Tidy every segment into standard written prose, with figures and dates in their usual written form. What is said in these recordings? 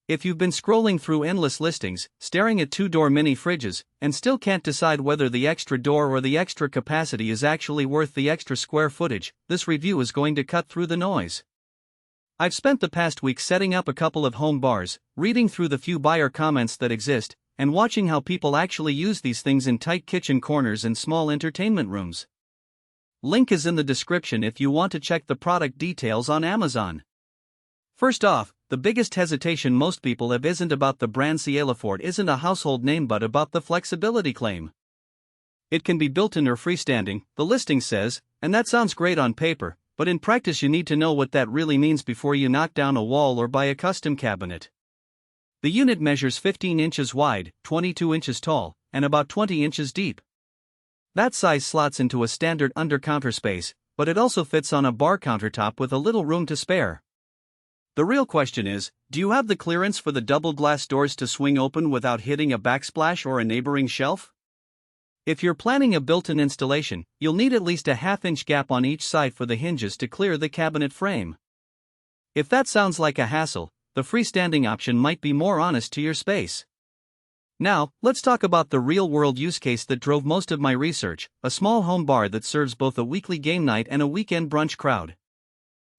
If you've been scrolling through endless listings, staring at two-door mini fridges, and still can't decide whether the extra door or the extra capacity is actually worth the extra square footage, this review is going to cut through the noise. I've spent the past week setting up a couple of home bars, reading through the few buyer comments that exist, and watching how people actually use these things in tight kitchen corners and small entertainment rooms. Link is in the description if you want to check the product details on Amazon. First off, the biggest hesitation most people have isn't about the brand. CaLefort isn't a household name but about the flexibility claim. It can be built-in or freestanding, the listing says, and that sounds great on paper, but in practice you need to know what that really means before you knock down a wall or buy a custom cabinet. The unit measures 15 inches wide, 22 inches tall, and about 20 inches deep. That size slots into a standard under-counter space, but it also fits on a bar countertop with a little room to spare. The real question is, do you have the clearance for the double glass doors to swing open without hitting a backsplash or a neighboring shelf? If you're planning a built-in installation, you'll need at least a half-inch gap on each side for the hinges to clear the cabinet frame. If that sounds like a hassle, the freestanding option might be more honest to your space. Now, let's talk about the real-world use case that drove most of my research, a small home bar that serves both a weekly game night and a weekend brunch crowd.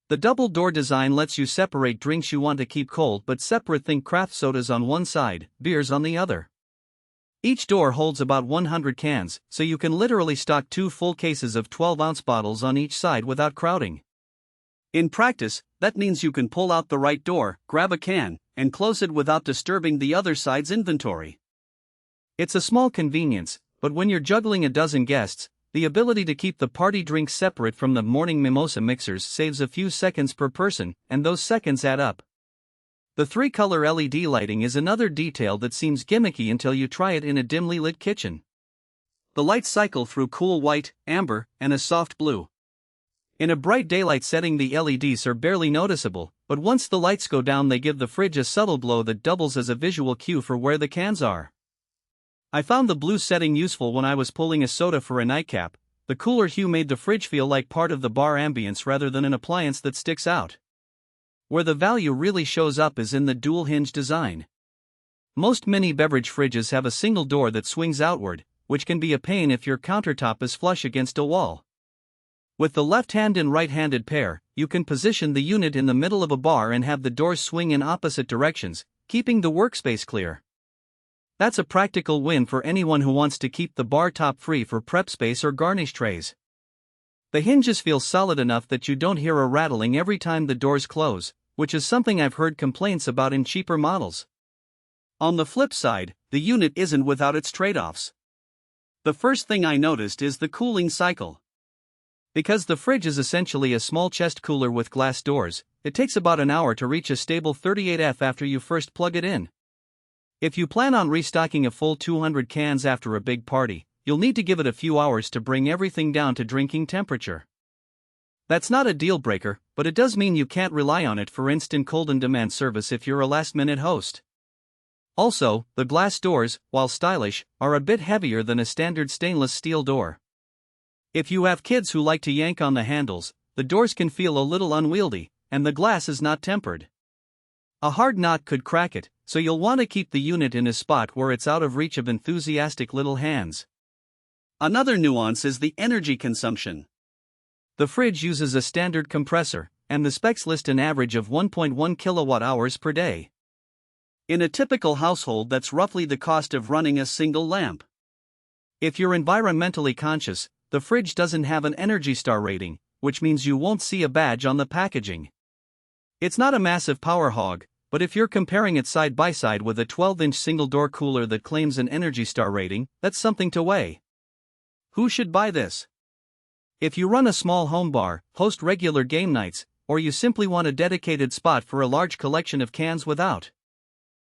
The double door design lets you separate drinks you want to keep cold but separate. Think craft sodas on one side, beers on the other. Each door holds about 100 cans, so you can literally stock 2 full cases of 12-ounce bottles on each side without crowding. In practice, that means you can pull out the right door, grab a can, and close it without disturbing the other side's inventory. It's a small convenience, but when you're juggling a dozen guests, the ability to keep the party drinks separate from the morning mimosa mixers saves a few seconds per person, and those seconds add up. The 3-color LED lighting is another detail that seems gimmicky until you try it in a dimly lit kitchen. The lights cycle through cool white, amber, and a soft blue. In a bright daylight setting the LEDs are barely noticeable, but once the lights go down they give the fridge a subtle glow that doubles as a visual cue for where the cans are. I found the blue setting useful when I was pulling a soda for a nightcap. The cooler hue made the fridge feel like part of the bar ambience rather than an appliance that sticks out. Where the value really shows up is in the dual hinge design. Most mini beverage fridges have a single door that swings outward, which can be a pain if your countertop is flush against a wall. With the left-hand and right-handed pair, you can position the unit in the middle of a bar and have the doors swing in opposite directions, keeping the workspace clear. That's a practical win for anyone who wants to keep the bar top free for prep space or garnish trays. The hinges feel solid enough that you don't hear a rattling every time the doors close, which is something I've heard complaints about in cheaper models. On the flip side, the unit isn't without its trade-offs. The first thing I noticed is the cooling cycle. Because the fridge is essentially a small chest cooler with glass doors, it takes about an hour to reach a stable 38°F after you first plug it in. If you plan on restocking a full 200 cans after a big party, you'll need to give it a few hours to bring everything down to drinking temperature. That's not a deal breaker, but it does mean you can't rely on it for instant cold-on-demand service if you're a last-minute host. Also, the glass doors, while stylish, are a bit heavier than a standard stainless steel door. If you have kids who like to yank on the handles, the doors can feel a little unwieldy, and the glass is not tempered. A hard knot could crack it, so you'll want to keep the unit in a spot where it's out of reach of enthusiastic little hands. Another nuance is the energy consumption. The fridge uses a standard compressor, and the specs list an average of 1.1 kilowatt-hours per day. In a typical household, that's roughly the cost of running a single lamp. If you're environmentally conscious, the fridge doesn't have an Energy Star rating, which means you won't see a badge on the packaging. It's not a massive power hog, but if you're comparing it side by side with a 12-inch single-door cooler that claims an Energy Star rating, that's something to weigh. Who should buy this? If you run a small home bar, host regular game nights, or you simply want a dedicated spot for a large collection of cans without